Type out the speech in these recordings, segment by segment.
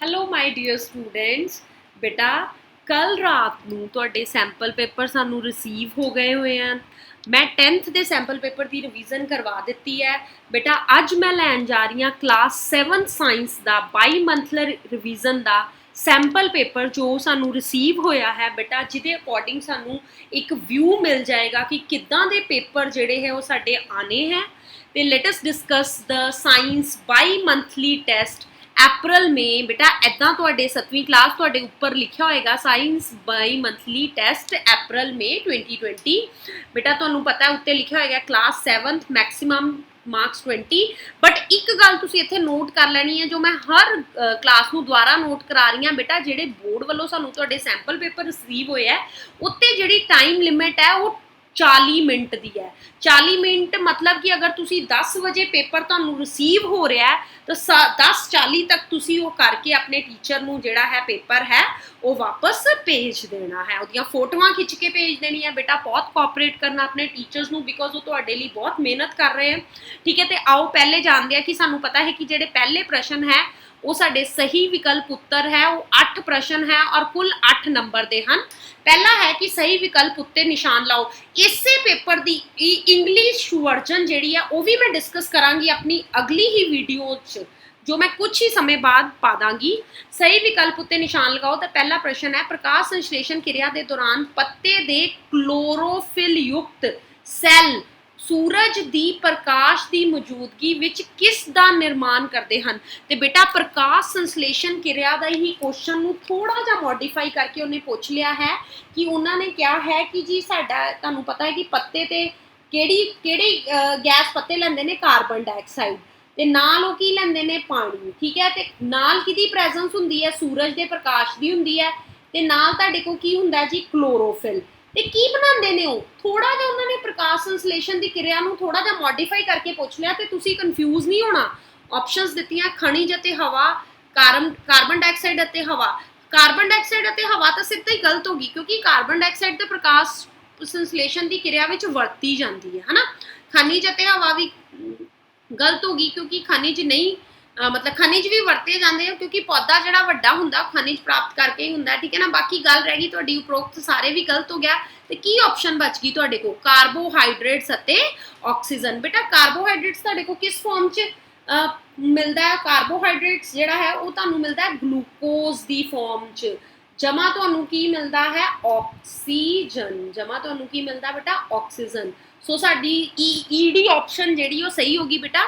Hello ਮਾਈ dear students. ਬੇਟਾ ਕੱਲ ਰਾਤ ਨੂੰ ਤੁਹਾਡੇ ਸੈਂਪਲ ਪੇਪਰ ਸਾਨੂੰ ਰਿਸੀਵ ਹੋ ਗਏ ਹੋਏ ਹਨ। ਮੈਂ 10th ਦੇ ਸੈਂਪਲ ਪੇਪਰ ਦੀ ਰਿਵੀਜ਼ਨ ਕਰਵਾ ਦਿੱਤੀ ਹੈ। ਬੇਟਾ ਅੱਜ ਮੈਂ ਲੈਣ ਜਾ ਰਹੀ ਹਾਂ ਕਲਾਸ 7 ਸਾਇੰਸ ਦਾ ਬਾਈ ਮੰਥਲਰ ਰਿਵੀਜ਼ਨ ਦਾ ਸੈਂਪਲ ਪੇਪਰ ਜੋ ਸਾਨੂੰ ਰਿਸੀਵ ਹੋਇਆ ਹੈ ਬੇਟਾ, ਜਿਹਦੇ ਅਕੋਰਡਿੰਗ ਸਾਨੂੰ ਇੱਕ ਵਿਊ ਮਿਲ ਜਾਏਗਾ ਕਿ ਕਿੱਦਾਂ ਦੇ ਪੇਪਰ ਜਿਹੜੇ ਹੈ ਉਹ ਸਾਡੇ ਆਣੇ ਹੈ। ਤੇ ਲੈਟ ਅਸ ਡਿਸਕਸ ਦ ਸਾਇੰਸ ਬਾਈ ਮੰਥਲੀ ਟੈਸਟ अप्रैल में। बेटा इदा तुहाडे 7वीं क्लास तुहाडे उपर लिखा होएगा साइंस बाई मंथली टेस्ट अप्रैल में 2020। बेटा तुहानू पता है उत्ते लिखा होएगा class 7th maximum marks 20। But एक गल तुसीं इत्थे नोट कर लैनी है जो मैं हर क्लास नू दुबारा नोट करा रही हाँ बेटा, जिहड़े बोर्ड वालों सानू तुहाडे सैंपल पेपर रिसीव होए है उत्ते जिहड़ी टाइम लिमिट है वो 40 मिनट की है। 40 मिनट मतलब कि अगर तुसी 10 बजे पेपर तुहानू रिसीव हो रहा है तो 10:40 तक तुसी वो करके अपने टीचर नू जिहड़ा है पेपर है वो वापस भेज देना है। उहदियां फोटोआं खिंच के भेज देनी है बेटा। बहुत कोऑपरेट करना अपने टीचर्स नू बिकॉज वो तुहाडे लई बहुत मेहनत कर रहे हैं। ठीक है, तो आओ पहले जानते हैं कि सानू पता है कि जिहड़े पहले प्रश्न है वो साडे सही विकल्प उत्तर है वो 8 प्रश्न है और कुल 8 नंबर दे हन। पहला है कि सही विकल्प उत्ते निशान लाओ। इसे पेपर दी इंग्लिश वर्जन जिहड़ी है वो भी मैं डिस्कस करांगी अपनी अगली ही वीडियो च, जो मैं कुछ ही समय बाद पा दांगी। सही विकल्प उत्ते निशान लगाओ। तो पहला प्रश्न है प्रकाश संश्लेषण क्रिया के दौरान पत्ते दे क्लोरोफिल युक्त सैल सूरज दी प्रकाश की मौजूदगी विच किस दा निर्माण करते हैं। तो बेटा प्रकाश संश्लेषण क्रिया का ही क्वेश्चन नू थोड़ा जा मॉडिफाई करके उन्हें पूछ लिया है कि उन्होंने क्या है कि जी साडा तुहानू पता है कि पत्ते ते केड़ी केड़ी गैस पत्ते लैंदे ने कार्बन डाइऑक्साइड ते नाल वो की लैंदे ने पानी। ठीक है, ते नाल किहदी प्रेजेंस हुंदी है सूरज के प्रकाश की हुंदी है ते नाल तुहाडे कोल की हुंदा जी क्लोरोफिल। ते की बनाते ने थोड़ा जा उन्होंने प्रकाश संश्लेषण की क्रिया नू थोड़ा जा मॉडिफाई करके पूछ लिया तो तुसी कन्फ्यूज नहीं होना। ऑप्शंस दित्तियां खनिज अते हवा, कार्बन डाइऑक्साइड अते हवा। कार्बन डाइऑक्साइड अते हवा तो सीधा ही गलत होगी क्योंकि कार्बन डाइऑक्साइड तो प्रकाश संश्लेषण की क्रिया विच वरती जाती है ना। खनिज अते हवा भी गलत होगी क्योंकि खनिज नहीं मतलब खनिज भी वरते जाते हैं क्योंकि पौधा जो वड्डा हुंदा खनिज प्राप्त करके ही हुंदा। ठीक है ना। बाकी गल रह गई तुहाडी उपरोक्त सारे भी गलत हो गया। तो की ऑप्शन बच गई तुहाडे को कार्बोहाइड्रेट्स अते ऑक्सीजन। बेटा कार्बोहाइड्रेट्स तुहाडे को किस फॉर्म च मिलता है। कार्बोहाइड्रेट्स जिहड़ा है वो तुहानू मिलता है ग्लूकोज की फॉर्म च। जमा तुहानू की मिलता है ऑक्सीजन। जमा तुहानू की मिलता बेटा ऑक्सीजन। सो साडी ईडी ऑप्शन जिहड़ी वो सही होगी बेटा।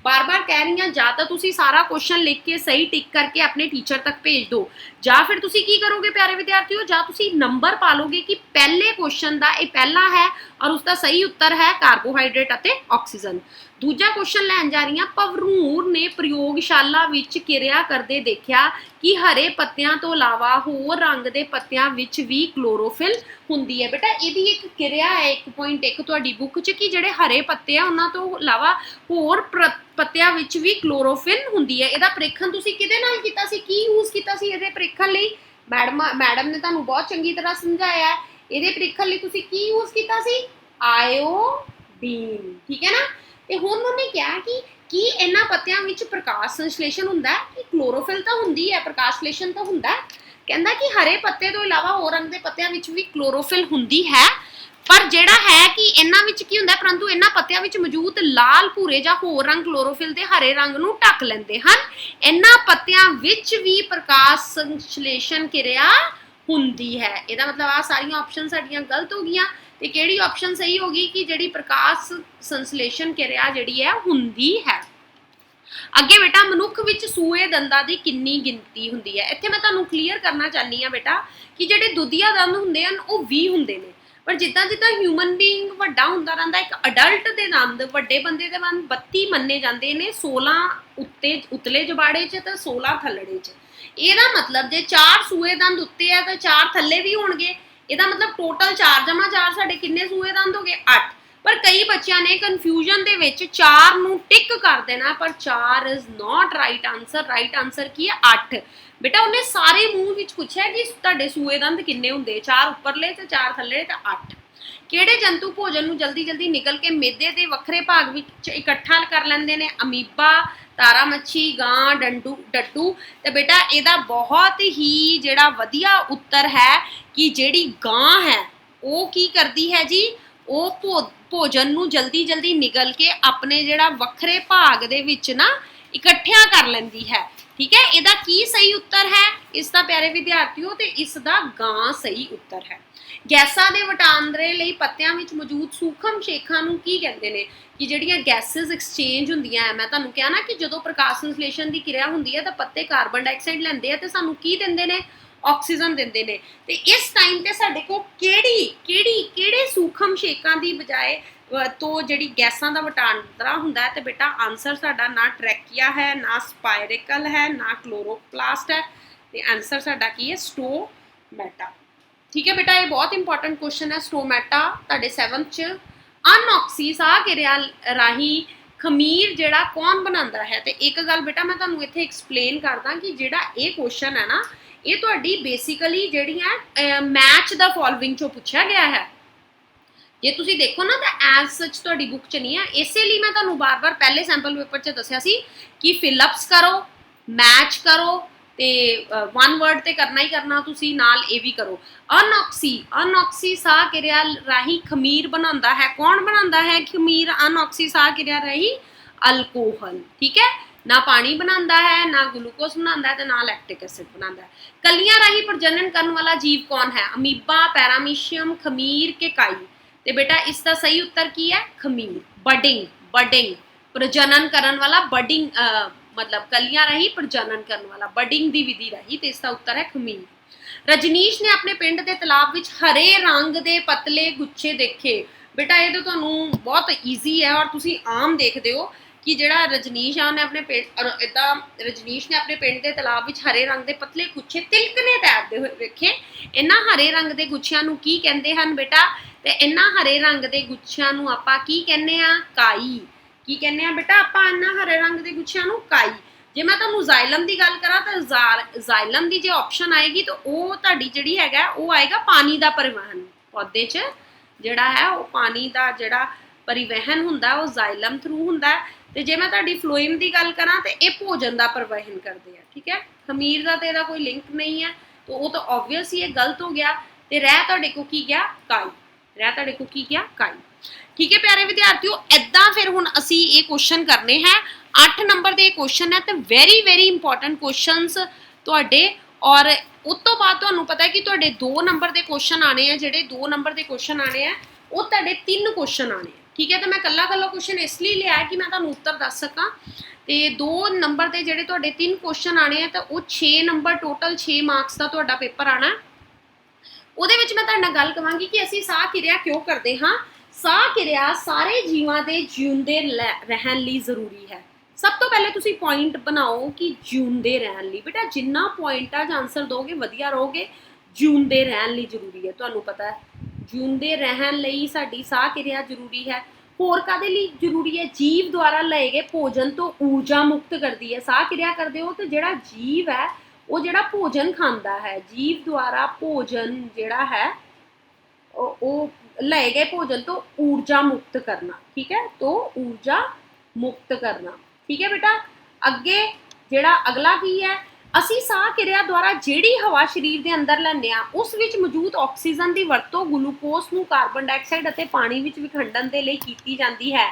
बार बार कह रही हैं या तो तुसी सारा क्वेश्चन लिख के सही टिक करके अपने टीचर तक भेज दो या फिर तुसी की करोगे प्यारे विद्यार्थियों, या तुसी नंबर पा लोगे कि पहले क्वेश्चन का यह पहला है और उसका सही उत्तर है कार्बोहाइड्रेट अते ऑक्सीजन। दूजा क्वेश्चन लैन जा रही हैं भवरूर ने प्रयोगशाला विच किरिया करते देखा कि हरे पत्तियां तो इलावा होर रंग के पत्तियां विच भी क्लोरोफिल हुंदी है। बेटा यदि एक किरिया है 1.1 तुहाडी बुक च कि जिहड़े हरे पत्ते हैं उन्हां तो इलावा होर पत्तियां विच भी क्लोरोफिल हुंदी है। इहदा परीक्षण तुसीं किहदे नाल कीता सी, की यूज़ कीता सी इहदे परीक्षण लई। मैडम ने तुहानू बहुत चंगी तरह समझाया है। इहदे परीक्षण लई तुसीं की यूज़ कीता सी, आयोडीन। ठीक है ना। ते हुण उन्होंने कहा कि इन्हां पत्तियां विच प्रकाश संश्लेषण हुंदा है कि क्लोरोफिल तो हुंदी है, प्रकाश संश्लेषण तो हुंदा है। कहंदा कि हरे पत्ते तो इलावा होर रंग के पत्तियां विच भी क्लोरोफिल हुंदी है पर जिहड़ा है कि इन्हां विच की हुंदा परंतु इन्हां पत्तियां विच मौजूद लाल भूरे जां होर रंग क्लोरोफिल दे हरे रंग नूं ढक लैंदे हन। इन्हां पत्तियां विच भी प्रकाश संश्लेषण क्रिया हुंदी है। इहदा मतलब आ सारियां ऑप्शन साडियां गलत हो गईयां। ते किहड़ी ऑप्शन सही होगी कि जिहड़ी प्रकाश संश्लेषण क्रिया जिहड़ी है हुंदी है। अगे बेटा मनुख विच सूए दंदां दी किन्नी गिनती हुंदी है। इत्थे मैं तुहानू क्लीयर करना चाहनी हाँ बेटा कि जिहड़े दुधिया दंद हुंदे हन वो 20 हुंदे ने पर जिद्दां जिद्दां ह्यूमन बीइंग वड्डा हुंदा रहिंदा एक अडल्ट दे दंद वड्डे बंदे दे दंद 32 मन्ने जांदे ने। 16 उत्ते उतले जबाड़े च ते 16 थल्लड़े च। इहदा मतलब जे 4 सूए दंद उत्ते है तो 4 थल्ले भी होणगे। ਇਹਦਾ मतलब टोटल 4 जमा 4 साढ़े किन्ने सूए दंद हो गए 8। पर कई बच्चों ने कन्फ्यूजन दे विच 4 नूं टिक कर देना पर 4 is not right answer. Right answer की है 8। बेटा उन्हें सारे मूँह विच पूछा कि तुहाडे सूए दंद किन्ने हुंदे, 4 उपरले ते 4 थल्ले ते 8। ਕਿਹੜੇ ਜੰਤੂ ਭੋਜਨ ਨੂੰ ਜਲਦੀ ਜਲਦੀ ਨਿਗਲ ਕੇ ਮਿੱਦੇ ਦੇ ਵੱਖਰੇ ਭਾਗ ਵਿੱਚ ਇਕੱਠਾ ਕਰ ਲੈਂਦੇ ਨੇ? ਅਮੀਬਾ, ਤਾਰਾ ਮੱਛੀ, ਗਾਂ, ਡੱਡੂ। ਤੇ ਬੇਟਾ ਇਹਦਾ ਬਹੁਤ ਹੀ ਜਿਹੜਾ ਵਧੀਆ ਉੱਤਰ ਹੈ ਕਿ ਜਿਹੜੀ ਗਾਂ ਹੈ ਉਹ ਕੀ ਕਰਦੀ ਹੈ ਜੀ, ਉਹ ਭੋਜਨ ਨੂੰ ਜਲਦੀ ਜਲਦੀ ਨਿਗਲ ਕੇ ਆਪਣੇ ਜਿਹੜਾ ਵੱਖਰੇ ਭਾਗ ਦੇ ਵਿੱਚ ਨਾ ਇਕੱਠਿਆ ਕਰ ਲੈਂਦੀ ਹੈ। ਠੀਕ ਹੈ, ਇਹਦਾ ਕੀ ਸਹੀ ਉੱਤਰ ਹੈ ਇਸ ਦਾ ਪਿਆਰੇ ਵਿਦਿਆਰਥੀਓ? ਤੇ ਇਸ ਦਾ ਗਾਂ ਸਹੀ ਉੱਤਰ ਹੈ। ਗੈਸਾਂ ਦੇ ਵਟਾਂਦਰੇ ਲਈ ਪੱਤਿਆਂ ਵਿੱਚ ਮੌਜੂਦ ਸੂਖਮ ਸ਼ੇਖਾਂ ਨੂੰ ਕੀ ਕਹਿੰਦੇ ਨੇ? ਕਿ ਜਿਹੜੀਆਂ ਗੈਸਿਸ ਐਕਸਚੇਂਜ ਹੁੰਦੀਆਂ ਹੈ, ਮੈਂ ਤੁਹਾਨੂੰ ਕਿਹਾ ਨਾ ਕਿ ਜਦੋਂ ਪ੍ਰਕਾਸ਼ ਸੰਸ਼ਲੇਸ਼ਣ ਦੀ ਕਿਰਿਆ ਹੁੰਦੀ ਹੈ ਤਾਂ ਪੱਤੇ ਕਾਰਬਨ ਡਾਈਆਕਸਾਈਡ ਲੈਂਦੇ ਆ ਤੇ ਸਾਨੂੰ ਕੀ ਦਿੰਦੇ ਨੇ? ਆਕਸੀਜਨ ਦਿੰਦੇ ਨੇ। ਤੇ ਇਸ ਟਾਈਮ ਤੇ ਸਾਡੇ ਕੋਲ ਕਿਹੜੇ ਸੂਖਮ ਸ਼ੇਖਾਂ ਦੀ ਬਜਾਏ ਤੋਂ ਜਿਹੜੀ ਗੈਸਾਂ ਦਾ ਵਟਾਂਦਰਾ ਹੁੰਦਾ ਹੈ? ਤੇ ਬੇਟਾ ਆਨਸਰ ਸਾਡਾ ਨਾ ਟਰੈਕੀਆ ਹੈ, ਨਾ ਸਪਾਇਰੇਕਲ ਹੈ, ਨਾ ਕਲੋਰੋਪਲਾਸਟ ਹੈ, ਤੇ ਆਨਸਰ ਸਾਡਾ ਕੀ ਹੈ? ਸਟੋਮੈਟਾ। ਠੀਕ ਹੈ ਬੇਟਾ, ਇਹ ਬਹੁਤ ਇੰਪੋਰਟੈਂਟ ਕੁਐਸਚਨ ਹੈ ਸਟੋਮੈਟਾ ਤੁਹਾਡੇ 7th ਚ। ਅਨਆਕਸੀ ਸਾਹ ਕਿਰਿਆ ਰਾਹੀਂ ਖਮੀਰ ਜਿਹੜਾ ਕੌਣ ਬਣਾਉਂਦਾ ਹੈ? ਤੇ ਇੱਕ ਗੱਲ ਬੇਟਾ ਮੈਂ ਤੁਹਾਨੂੰ ਇੱਥੇ ਐਕਸਪਲੇਨ ਕਰਦਾ ਕਿ ਜਿਹੜਾ ਇਹ ਕੁਐਸਚਨ ਹੈ ਨਾ, ਇਹ ਤੁਹਾਡੀ ਬੇਸਿਕਲੀ ਜਿਹੜੀ ਹੈ ਮੈਚ ਦਾ ਫੋਲੋਇੰਗ ਚੋਂ ਪੁੱਛਿਆ ਗਿਆ ਹੈ। ਜੇ ਤੁਸੀਂ ਦੇਖੋ ਨਾ ਤਾਂ ਐਜ਼ ਸੱਚ ਤੁਹਾਡੀ ਬੁੱਕ 'ਚ ਨਹੀਂ ਹੈ, ਇਸੇ ਲਈ ਮੈਂ ਤੁਹਾਨੂੰ ਬਾਰ-ਬਾਰ ਪਹਿਲੇ ਸੈਂਪਲ ਪੇਪਰ 'ਚ ਦੱਸਿਆ ਸੀ ਕਿ ਫਿਲਅਪਸ ਕਰੋ, ਮੈਚ ਕਰੋ, ਤੇ ਵਨ ਵਰਡ ਤੇ ਕਰਨਾ ਹੀ ਕਰਨਾ ਤੁਸੀਂ, ਨਾਲ ਇਹ ਵੀ ਕਰੋ। ਅਨਆਕਸੀ ਸਾਹ ਕਿਰਿਆ ਰਾਹੀਂ ਖਮੀਰ ਬਣਾਉਂਦਾ ਹੈ, ਕੌਣ ਬਣਾਉਂਦਾ ਹੈ ਖਮੀਰ? ਅਨਆਕਸੀ ਸਾਹ ਕਿਰਿਆ ਰਾਹੀਂ ਅਲਕੋਹਲ। ਠੀਕ ਹੈ, ਨਾ ਪਾਣੀ ਬਣਾਉਂਦਾ ਹੈ, ਨਾ ਗਲੂਕੋਜ਼ ਬਣਾਉਂਦਾ ਹੈ, ਤੇ ਨਾ ਲੈਕਟਿਕ ਐਸਿਡ ਬਣਾਉਂਦਾ ਹੈ। ਕਲੀਆਂ ਰਾਹੀਂ ਪ੍ਰਜਨਨ ਕਰਨ ਵਾਲਾ ਜੀਵ ਕੌਣ ਹੈ? ਅਮੀਬਾ, ਪੈਰਾਮੀਸ਼ੀਅਮ, ਖਮੀਰ ਕੇ ਕਾਈ? ਤੇ ਬੇਟਾ ਇਸ ਦਾ ਸਹੀ ਉੱਤਰ ਕੀ ਹੈ? ਖਮੀਰ। ਬਡਿੰਗ ਪ੍ਰਜਨਨ ਕਰਨ ਵਾਲਾ, ਬਡਿੰਗ मतलब कलियां रही प्रजनन करने वाला, बडिंग दी विधि रही, तो इसका उत्तर है खमीर। रजनीश ने अपने पिंड के तालाब विच हरे रंग के पतले गुच्छे देखे। बेटा ये तो तुहानू बहुत ईजी है और तुसी आम देखते हो कि जिहड़ा रजनीश है उन्हें अपने पिंड इदा रजनीश ने अपने पिंड के तालाब विच हरे रंग के पतले गुच्छे तिलकने तैरते हुए वेखे। इन्हां हरे रंग के गुच्छियां नू की कहंदे हन बेटा? ते इन्हां हरे रंग के गुच्छियां नू आपां की कहने आ? काई। की कहने आ बेटा आपां इन्हां हरे रंग के गुच्छियां नू? काई। जे मैं तुहानू जाइलम की गल करा तो जाइलम की जो ऑप्शन आएगी तो वो तुहाडी जिहड़ी हैगा वो आएगा पानी का परिवहन। पौधे च जिहड़ा है वो पानी का जिहड़ा परिवहन हुंदा वो जाइलम थ्रू हुंदा है। ते जे मैं तुहाडी फ्लोएम की गल करा तो ये भोजन का परिवहन करते हैं। ठीक है, खमीर का तो इहदा कोई लिंक नहीं है, तो वो तो ऑबवियस ही गलत हो गया। तो रह तुहाडे को की गया? काई। रह तुहाडे को की गया? काई। ठीक है प्यारे विद्यार्थियों, इदां फिर हुण असीं ये क्वेश्चन करने हैं। 8 नंबर के क्वेश्चन है तो वेरी इंपोर्टेंट क्वेश्चनस तुहाडे। और उस तो बाद तुहानू पता है कि तुहाडे 2 नंबर के क्वेश्चन आने हैं, जिहड़े 2 नंबर के क्वेश्चन आने हैं वो तुहाडे 3 क्वेश्चन आने हैं। ठीक है, तो मैं कल्ला क्वेश्चन इसलिए लिया है कि मैं तुहानू उत्तर दस सकां। तो 2 नंबर के जिहड़े तुहाडे 3 क्वेश्चन आने हैं तो वो 6 नंबर टोटल 6 मार्क्स का तुहाडा पेपर आना है। ਉਹਦੇ ਵਿੱਚ मैं तुहाडे नाल गल कवांगी कि असीं साह किरिया क्यों करते हाँ। साह किरिया सारे जीवां दे जिउंदे रहन लई जरूरी है। सब तो पहले तुसी पॉइंट बनाओ कि जिउंदे रहन लई। बेटा जिन्ना पॉइंटा च आंसर दोगे वधिया रहोगे। जिउंदे रहन लई जरूरी है, तुहानू पता है जिउंदे रहन लई साडी साह किरिया जरूरी है। होर कादे लई जरूरी है? जीव द्वारा लए गए भोजन तो ऊर्जा मुक्त करती है। साह किरिया करदे हो तो जिहड़ा जीव है वो जिहड़ा भोजन खांदा है, जीव द्वारा भोजन जिहड़ा है वो लए गए भोजन तो ऊर्जा मुक्त करना। ठीक है, तो ऊर्जा मुक्त करना। ठीक है बेटा, अगे जिहड़ा अगला की है, असी साह किरिया द्वारा जिहड़ी हवा शरीर के अंदर लैंदे आ उस विच मौजूद ऑक्सीजन की वरतों ग्लूकोज नूं कार्बन डाइऑक्साइड अते पानी विच विखंडन के लिए कीती जाती है।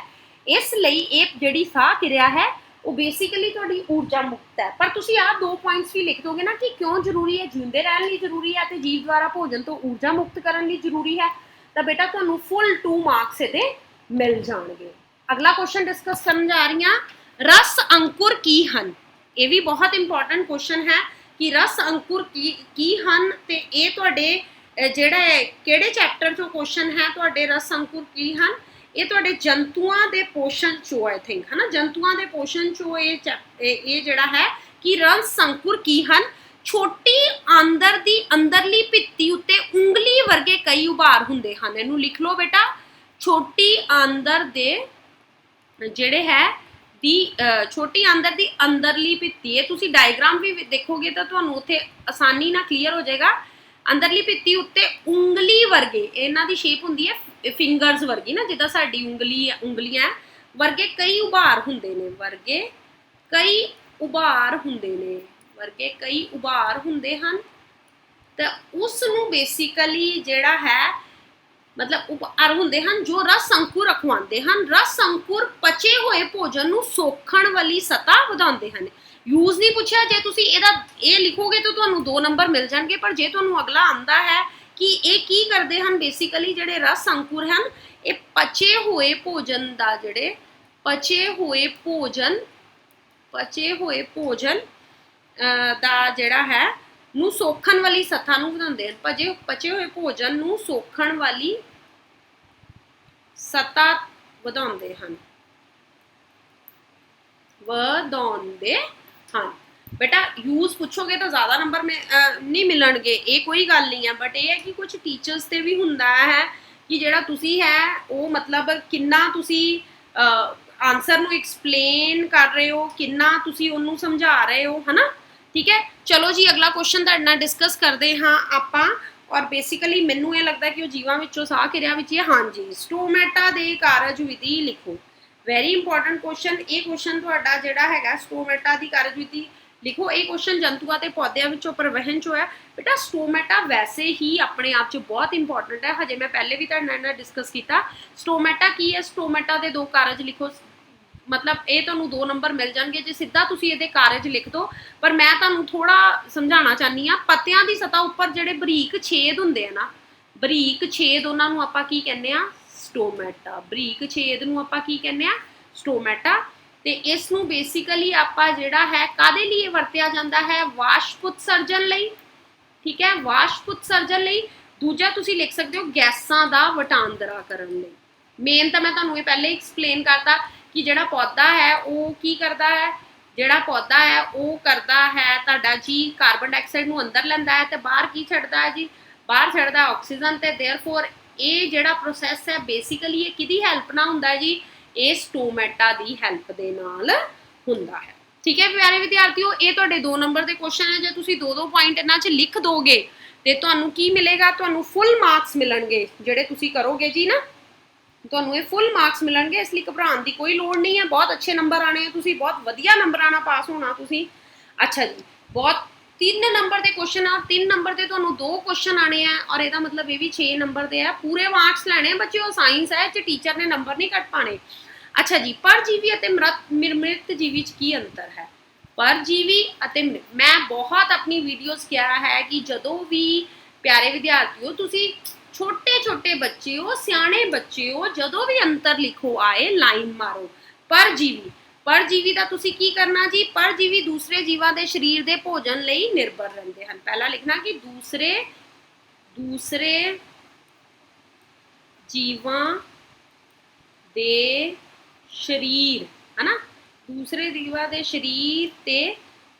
इसलिए ये जिहड़ी साह किरिया है वो बेसिकली तुहाडी ऊर्जा मुक्त है। पर तुसी आ 2 पॉइंट्स भी लिख दोगे ना कि क्यों जरूरी है? जिउंदे रहन लई जरूरी है, तो जीव द्वारा भोजन तो ऊर्जा मुक्त करन लई जरूरी है। तो बेटा तुहानू फुल 2 मार्क्स इहदे मिल जाणगे। अगला क्वेश्चन डिस्कस करन जा रही हां, रस अंकुर की हन। ये भी बहुत इंपॉर्टेंट क्वेश्चन है कि रस अंकुर की हन। ते ये तुहाडे जिहड़ा किहड़े चैप्टर चों क्वेश्चन है तुहाडे रस अंकुर की हन? ये तुहाडे जंतुआं दे पोषण चो आई थिंक है ना, जंतुआं दे पोषण चो ये जिहड़ा है कि रस अंकुर की हन। छोटी आंदर दी अंदरली भित्ती उत्ते उंगली वर्गे कई उभार हुंदे हन। इहनू लिख लो बेटा, छोटी आंदर दे जिहड़े है दी छोटी आंदर दी अंदरली भित्ती। ये तुसी डायग्राम भी देखोगे तो तुहानू उत्थे आसानी नाल क्लीयर हो जाएगा। ਅੰਦਰਲੀ ਭਿੱਤੀ ਉੱਤੇ ਉਂਗਲੀ ਵਰਗੇ, ਇਹਨਾਂ ਦੀ ਸ਼ੇਪ ਹੁੰਦੀ ਹੈ ਫਿੰਗਰਸ ਵਰਗੀ ਨਾ, ਜਿੱਦਾਂ ਸਾਡੀ ਉਂਗਲੀਆਂ ਵਰਗੇ ਕਈ ਉਭਾਰ ਹੁੰਦੇ ਨੇ, ਵਰਗੇ ਕਈ ਉਭਾਰ ਹੁੰਦੇ ਹਨ। ਤਾਂ ਉਸ ਨੂੰ ਬੇਸਿਕਲੀ ਜਿਹੜਾ ਹੈ ਮਤਲਬ ਉਭਾਰ ਹੁੰਦੇ ਹਨ ਜੋ ਰਸ ਅੰਕੁਰ ਅਖਵਾਉਂਦੇ ਹਨ। ਰਸ ਅੰਕੁਰ ਪਚੇ ਹੋਏ ਭੋਜਨ ਨੂੰ ਸੋਖਣ ਵਾਲੀ ਸਤ੍ਹਾ ਵਧਾਉਂਦੇ ਹਨ। ਯੂਜ਼ ਨਹੀਂ ਪੁੱਛਿਆ, ਜੇ ਤੁਸੀਂ ਇਹ ਲਿਖੋਗੇ ਤਾਂ ਤੁਹਾਨੂੰ 2 ਨੰਬਰ ਮਿਲ ਜਾਣਗੇ, ਪਰ ਜੇ ਤੁਹਾਨੂੰ ਅਗਲਾ ਆਉਂਦਾ ਹੈ ਕਿ ਇਹ ਕੀ ਕਰਦੇ ਹਨ, ਬੇਸਿਕਲੀ ਜਿਹੜੇ ਰਸ ਅੰਕੁਰ ਹਨ ਇਹ ਪਚੇ ਹੋਏ ਭੋਜਨ ਦਾ ਜਿਹੜਾ ਹੈ ਨੂੰ ਸੋਖਣ ਵਾਲੀ ਸਤ੍ਹਾ ਨੂੰ ਵਧਾਉਂਦੇ ਹਨ। ਪਚੇ ਹੋਏ ਭੋਜਨ ਨੂੰ ਸੋਖਣ ਵਾਲੀ ਸਤ੍ਹਾ ਵਧਾਉਂਦੇ ਹਨ। ਬੇਟਾ ਯੂਜ਼ ਪੁੱਛੋਗੇ ਤਾਂ ਜ਼ਿਆਦਾ ਨੰਬਰ ਨਹੀਂ ਮਿਲਣਗੇ, ਇਹ ਕੋਈ ਗੱਲ ਨਹੀਂ ਹੈ, ਬਟ ਇਹ ਹੈ ਕਿ ਕੁਝ ਟੀਚਰਸ ਤੇ ਵੀ ਹੁੰਦਾ ਹੈ ਕਿ ਜਿਹੜਾ ਤੁਸੀਂ ਹੈ ਉਹ ਮਤਲਬ ਕਿੰਨਾ ਤੁਸੀਂ ਆਨਸਰ ਨੂੰ ਐਕਸਪਲੇਨ ਕਰ ਰਹੇ ਹੋ, ਕਿੰਨਾ ਤੁਸੀਂ ਉਹਨੂੰ ਸਮਝਾ ਰਹੇ ਹੋ, ਹੈ ਨਾ। ਠੀਕ ਹੈ, ਚਲੋ ਜੀ ਅਗਲਾ ਕੁਐਸਚਨ ਤੁਹਾਡੇ ਨਾਲ ਡਿਸਕਸ ਕਰਦੇ ਹਾਂ ਆਪਾਂ। ਔਰ ਬੇਸਿਕਲੀ ਮੈਨੂੰ ਇਹ ਲੱਗਦਾ ਕਿ ਉਹ ਜੀਵਾਂ ਵਿੱਚੋਂ ਸਾਹ ਕਿਰਿਆ ਵਿੱਚ ਹੀ, ਹਾਂਜੀ, ਸਟੋਮੈਟਾ ਦੇ ਕਾਰਜ ਵਿਧੀ ਲਿਖੋ। ਵੈਰੀ ਇੰਪੋਰਟੈਂਟ ਕੁਐਸਚਨ ਇਹ ਕੁਐਸਚਨ ਤੁਹਾਡਾ ਜਿਹੜਾ ਹੈਗਾ ਸਟੋਮੈਟਾ ਦੀ ਕਾਰਜ ਵਿਧੀ ਲਿਖੋ। ਇਹ ਕੁਐਸਚਨ ਜੰਤੂਆਂ ਤੇ ਪੌਦਿਆਂ ਵਿੱਚੋਂ ਪ੍ਰਵਹਨ ਚੋਂ ਹੈ। ਬੇਟਾ ਸਟੋਮੈਟਾ ਵੈਸੇ ਹੀ ਆਪਣੇ ਆਪ 'ਚ ਬਹੁਤ ਇੰਪੋਰਟੈਂਟ ਹੈ, ਹਜੇ ਮੈਂ ਪਹਿਲੇ ਵੀ ਤੁਹਾਡੇ ਨਾਲ ਡਿਸਕਸ ਕੀਤਾ। ਸਟੋਮੈਟਾ ਕੀ ਹੈ, ਸਟੋਮੈਟਾ ਦੇ 2 ਕਾਰਜ ਲਿਖੋ, ਮਤਲਬ ਇਹ ਤੁਹਾਨੂੰ 2 ਨੰਬਰ ਮਿਲ ਜਾਣਗੇ ਜੇ ਸਿੱਧਾ ਤੁਸੀਂ ਇਹਦੇ ਕਾਰਜ ਲਿਖ ਦਿਓ, ਪਰ ਮੈਂ ਤੁਹਾਨੂੰ ਥੋੜਾ ਸਮਝਾਉਣਾ ਚਾਹੁੰਦੀ ਹਾਂ। ਪੱਤਿਆਂ ਦੀ ਸਤ੍ਹਾ ਉੱਪਰ ਜਿਹੜੇ ਬਰੀਕ ਛੇਦ ਹੁੰਦੇ ਆ ਨਾ, ਬਰੀਕ ਛੇਦ, ਉਹਨਾਂ ਨੂੰ ਆਪਾਂ ਕੀ ਕਹਿੰਦੇ ਆ, ਸਟੋਮੈਟਾ। ਬਰੀਕ ਛੇਦ ਨੂੰ ਆਪਾਂ ਕੀ ਕਹਿੰਦੇ ਆ, ਸਟੋਮੈਟਾ। ਤੇ ਇਸ ਨੂੰ ਬੇਸਿਕਲੀ ਆਪਾਂ ਜਿਹੜਾ ਹੈ ਕਾਦੇ ਲਈ ਵਰਤਿਆ ਜਾਂਦਾ ਹੈ, ਵਾਸ਼ਪ ਉਤਸਰਜਨ ਲਈ। ਠੀਕ ਹੈ, ਵਾਸ਼ਪ ਉਤਸਰਜਨ ਲਈ। ਦੂਜਾ ਤੁਸੀਂ ਲਿਖ ਸਕਦੇ ਹੋ ਗੈਸਾਂ ਦਾ ਵਟਾਂਦਰਾ ਕਰਨ ਲਈ। ਮੇਨ ਤਾਂ ਮੈਂ ਤੁਹਾਨੂੰ ਇਹ ਪਹਿਲੇ ਐਕਸਪਲੇਨ ਕਰਤਾ ਕਿ ਜਿਹੜਾ ਪੌਦਾ ਹੈ ਉਹ ਕੀ ਕਰਦਾ ਹੈ, ਜਿਹੜਾ ਪੌਦਾ ਹੈ ਉਹ ਕਰਦਾ ਹੈ ਤੁਹਾਡਾ ਜੀ ਕਾਰਬਨ ਡਾਈਆਕਸਾਈਡ ਨੂੰ ਅੰਦਰ ਲੈਂਦਾ ਹੈ ਤੇ ਬਾਹਰ ਕੀ ਛੱਡਦਾ ਹੈ ਜੀ, ਬਾਹਰ ਛੱਡਦਾ ਆਕਸੀਜਨ। ਤੇ ਦੇਅਰਫੋਰ ਇਹ ਜਿਹੜਾ ਪ੍ਰੋਸੈਸ ਹੈ ਬੇਸਿਕਲੀ ਇਹ ਕਿਹਦੀ ਹੈਲਪ ਨਾਲ ਹੁੰਦਾ ਹੈ ਜੀ, ਇਹ ਸਟੋਮੈਟਾ ਦੀ ਹੈਲਪ ਦੇ ਨਾਲ ਹੁੰਦਾ ਹੈ। ਠੀਕ ਹੈ ਪਿਆਰੇ ਵਿਦਿਆਰਥੀਓ, ਇਹ ਤੁਹਾਡੇ 2 ਨੰਬਰ ਦੇ ਕੁਐਸਚਨ ਹੈ। ਜੇ ਤੁਸੀਂ 2-2 ਪੁਆਇੰਟ ਇਹਨਾਂ 'ਚ ਲਿਖ ਦੋਗੇ ਤੇ ਤੁਹਾਨੂੰ ਕੀ ਮਿਲੇਗਾ, ਤੁਹਾਨੂੰ ਫੁੱਲ ਮਾਰਕਸ ਮਿਲਣਗੇ। ਜਿਹੜੇ ਤੁਸੀਂ ਕਰੋਗੇ ਜੀ ਨਾ, ਤੁਹਾਨੂੰ ਇਹ ਫੁੱਲ ਮਾਰਕਸ ਮਿਲਣਗੇ, ਇਸ ਲਈ ਘਬਰਾਉਣ ਦੀ ਕੋਈ ਲੋੜ ਨਹੀਂ ਹੈ। ਬਹੁਤ ਅੱਛੇ ਨੰਬਰ ਆਣੇ ਆ, ਤੁਸੀਂ ਬਹੁਤ ਵਧੀਆ ਨੰਬਰਾਂ ਨਾਲ ਪਾਸ ਹੋਣਾ ਤੁਸੀਂ। ਅੱਛਾ ਜੀ, ਬਹੁਤ 3 ਨੰਬਰ ਦੇ ਕੁਐਸਚਨ ਆ, 3 ਨੰਬਰ ਦੇ ਤੁਹਾਨੂੰ 2 ਕੁਐਸਚਨ ਆਣੇ ਆ, ਔਰ ਇਹਦਾ ਮਤਲਬ ਇਹ ਵੀ 6 ਨੰਬਰ ਦੇ ਆ। ਪੂਰੇ ਮਾਰਕਸ ਲੈਣੇ ਬੱਚਿਓ, ਸਾਇੰਸ ਹੈ, ਚ ਟੀਚਰ ਨੇ ਨੰਬਰ ਨਹੀਂ ਕੱਟ ਪਾਣੇ। ਅੱਛਾ ਜੀ, ਪਰਜੀਵੀ ਅਤੇ ਮ੍ਰਿਤ ਜੀਵੀ 'ਚ ਕੀ ਅੰਤਰ ਹੈ? ਪਰਜੀਵੀ ਅਤੇ ਮੈਂ ਬਹੁਤ ਆਪਣੀ ਵੀਡੀਓਜ਼ ਕਿਹਾ ਹੈ ਕਿ ਜਦੋਂ ਵੀ ਪਿਆਰੇ ਵਿਦਿਆਰਥੀਓ ਤੁਸੀਂ ਛੋਟੇ ਬੱਚੇ ਹੋ, ਸਿਆਣੇ ਬੱਚੇ ਹੋ, ਜਦੋਂ ਵੀ ਅੰਤਰ ਲਿਖੋ ਆਏ ਲਾਈਨ ਮਾਰੋ। ਪਰਜੀਵੀ ਦਾ ਤੁਸੀਂ ਕੀ ਕਰਨਾ ਜੀ, ਪਰਜੀਵੀ ਦੂਸਰੇ ਜੀਵਾਂ ਦੇ ਸਰੀਰ ਦੇ ਭੋਜਨ ਲਈ ਨਿਰਭਰ ਰਹਿੰਦੇ ਹਨ। ਪਹਿਲਾ ਲਿਖਣਾ ਕਿ ਦੂਸਰੇ ਜੀਵਾਂ ਦੇ ਸਰੀਰ, ਹੈ ਨਾ, ਦੂਸਰੇ ਜੀਵਾਂ ਦੇ ਸਰੀਰ ਤੇ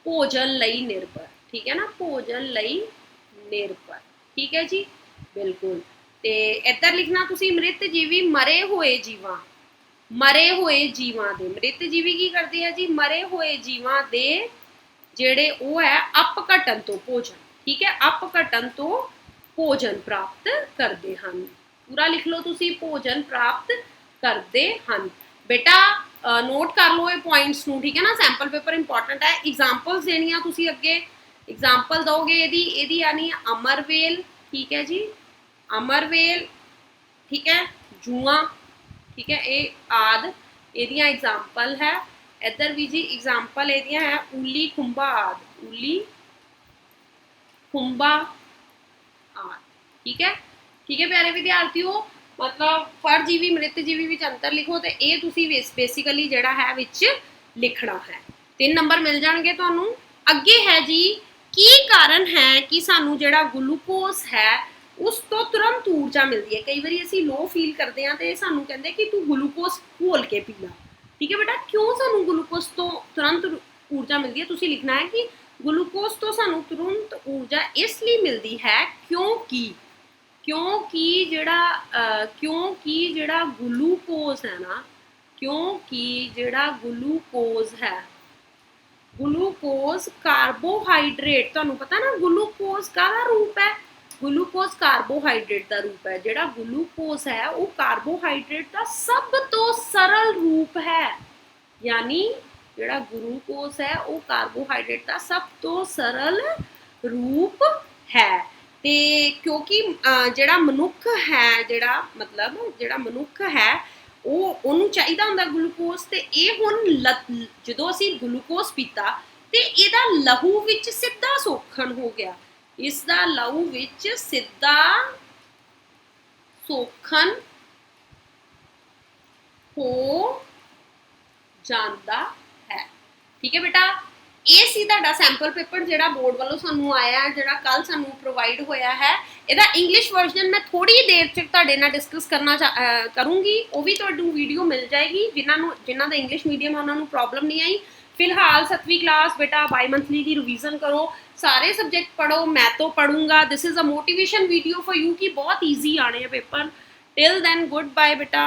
ਭੋਜਨ ਲਈ ਨਿਰਭਰ। ਠੀਕ ਹੈ ਨਾ, ਭੋਜਨ ਲਈ ਨਿਰਭਰ। ਠੀਕ ਹੈ ਜੀ, ਬਿਲਕੁਲ। ਤੇ ਇੱਧਰ ਲਿਖਣਾ ਤੁਸੀਂ ਮ੍ਰਿਤ ਜੀਵੀ ਮਰੇ ਹੋਏ ਜੀਵਾਂ ਦੇ। ਮ੍ਰਿਤ ਜੀਵੀ ਕੀ ਕਰਦੇ ਆ ਜੀ, ਮਰੇ ਹੋਏ ਜੀਵਾਂ ਦੇ ਜਿਹੜੇ ਉਹ ਹੈ ਅਪਘਟਨ ਤੋਂ ਭੋਜਨ, ਠੀਕ ਹੈ, ਅਪਘਟਨ ਤੋਂ ਭੋਜਨ ਪ੍ਰਾਪਤ ਕਰਦੇ ਹਨ। ਪੂਰਾ ਲਿਖ ਲਓ ਤੁਸੀਂ, ਭੋਜਨ ਪ੍ਰਾਪਤ ਕਰਦੇ ਹਨ। ਬੇਟਾ ਨੋਟ ਕਰ ਲਓ ਇਹ ਪੁਆਇੰਟਸ ਨੂੰ, ਠੀਕ ਹੈ ਨਾ। ਸੈਂਪਲ ਪੇਪਰ ਇੰਪੋਰਟੈਂਟ ਹੈ। ਐਗਜ਼ਾਮਪਲਸ ਦੇਣੀਆਂ ਤੁਸੀਂ ਅੱਗੇ, ਐਗਜ਼ਾਮਪਲ ਦੋਗੇ ਇਹਦੀ ਆਣੀ ਅਮਰਵੇਲ, ਠੀਕ ਹੈ ਜੀ, ਅਮਰਵੇਲ, ਠੀਕ ਹੈ, ਜੂਆਂ, ਠੀਕ ਹੈ, ਇਹ ਆਦ ਇਹਦੀਆਂ ਐਗਜ਼ਾਮਪਲ ਹੈ। ਇੱਧਰ ਵੀ ਜੀ ਐਗਜ਼ਾਮਪਲ ਇਹਦੀਆਂ ਹੈ ਊਲੀ ਖੁੰਬਾ ਆਦ, ਊਲੀ ਖੁੰਬਾ ਆਦ। ਠੀਕ ਹੈ ਪਿਆਰੇ ਵਿਦਿਆਰਥੀਓ, ਮਤਲਬ ਪਰਜੀਵੀ ਮ੍ਰਿਤ ਜੀਵੀ ਵਿੱਚ ਅੰਤਰ ਲਿਖੋ ਤੇ ਇਹ ਤੁਸੀਂ ਬੇਸਿਕਲੀ ਜਿਹੜਾ ਹੈ ਵਿੱਚ ਲਿਖਣਾ ਹੈ। 3 ਨੰਬਰ ਮਿਲ ਜਾਣਗੇ ਤੁਹਾਨੂੰ। ਅੱਗੇ ਹੈ ਜੀ, ਕੀ ਕਾਰਨ ਹੈ ਕਿ ਸਾਨੂੰ ਜਿਹੜਾ ਗਲੂਕੋਜ਼ ਹੈ ਉਸ ਤੋਂ ਤੁਰੰਤ ਊਰਜਾ ਮਿਲਦੀ ਹੈ। ਕਈ ਵਾਰੀ ਅਸੀਂ ਲੋ ਫੀਲ ਕਰਦੇ ਹਾਂ ਤੇ ਸਾਨੂੰ ਕਹਿੰਦੇ ਕਿ ਤੂੰ ਗਲੂਕੋਜ਼ ਘੋਲ ਕੇ ਪੀ ਲਾ। ਠੀਕ ਹੈ ਬੇਟਾ, ਕਿਉਂ ਸਾਨੂੰ ਗਲੂਕੋਜ਼ ਤੋਂ ਤੁਰੰਤ ਊਰਜਾ ਮਿਲਦੀ ਹੈ? ਤੁਸੀਂ ਲਿਖਣਾ ਹੈ ਕਿ ਗਲੂਕੋਜ਼ ਤੋਂ ਸਾਨੂੰ ਤੁਰੰਤ ਊਰਜਾ ਇਸ ਲਈ ਮਿਲਦੀ ਹੈ ਕਿਉਂਕਿ ਜਿਹੜਾ ਗਲੂਕੋਜ਼ ਹੈ ਨਾ, ਕਿਉਂਕਿ ਜਿਹੜਾ ਗਲੂਕੋਜ਼ ਹੈ, ਗਲੂਕੋਜ਼ ਕਾਰਬੋਹਾਈਡਰੇਟ, ਤੁਹਾਨੂੰ ਪਤਾ ਨਾ ਗਲੂਕੋਜ਼ ਕਾਹਦਾ ਰੂਪ ਹੈ, ग्लूकोज कार्बोहाइड्रेट का रूप है, जिहड़ा ग्लूकोज है वो कार्बोहाइड्रेट का सब तो सरल रूप है, यानी जिहड़ा ग्लूकोज है वो कार्बोहाइड्रेट का सब तो सरल रूप है। ते क्योंकि जिहड़ा मनुख है, जिहड़ा मतलब जिहड़ा मनुख है ਉਹਨੂੰ ਚਾਹੀਦਾ ਹੁੰਦਾ ਗਲੂਕੋਜ਼, ਤੇ ਇਹ ਹੁਣ ਜਦੋਂ ਅਸੀਂ ਗਲੂਕੋਜ਼ ਪੀਤਾ ਤੇ ਇਹਦਾ ਲਹੂ ਵਿੱਚ ਸਿੱਧਾ ਸੋਖਣ ਹੋ ਗਿਆ, ਇਸ ਦਾ ਲਹੂ ਵਿੱਚ ਸਿੱਧਾ ਸੋਖਣ ਹੋ ਜਾਂਦਾ ਹੈ। ਠੀਕ ਹੈ ਬੇਟਾ, ਇਹ ਸੀ ਤੁਹਾਡਾ ਸੈਂਪਲ ਪੇਪਰ ਜਿਹੜਾ ਬੋਰਡ ਵੱਲੋਂ ਸਾਨੂੰ ਆਇਆ, ਜਿਹੜਾ ਕੱਲ ਸਾਨੂੰ ਪ੍ਰੋਵਾਈਡ ਹੋਇਆ ਹੈ। ਇਹਦਾ ਇੰਗਲਿਸ਼ ਵਰਜ਼ਨ ਮੈਂ ਥੋੜੀ ਦੇਰ ਚ ਤੁਹਾਡੇ ਨਾਲ ਡਿਸਕਸ ਕਰੂੰਗੀ, ਉਹ ਵੀ ਤੁਹਾਨੂੰ ਵੀਡੀਓ ਮਿਲ ਜਾਏਗੀ। ਜਿਨ੍ਹਾਂ ਦਾ ਇੰਗਲਿਸ਼ ਮੀਡੀਅਮ ਹੈ ਉਹਨਾਂ ਨੂੰ ਪ੍ਰੋਬਲਮ ਨਹੀਂ ਆਈ। फिलहाल 7वीं क्लास बेटा बाई मंथली की रिवीजन करो, सारे सब्जेक्ट पढ़ो, मैं तो पढ़ूंगा। This is a motivation video for you कि बहुत ईजी आने हैं paper. Till then goodbye बेटा।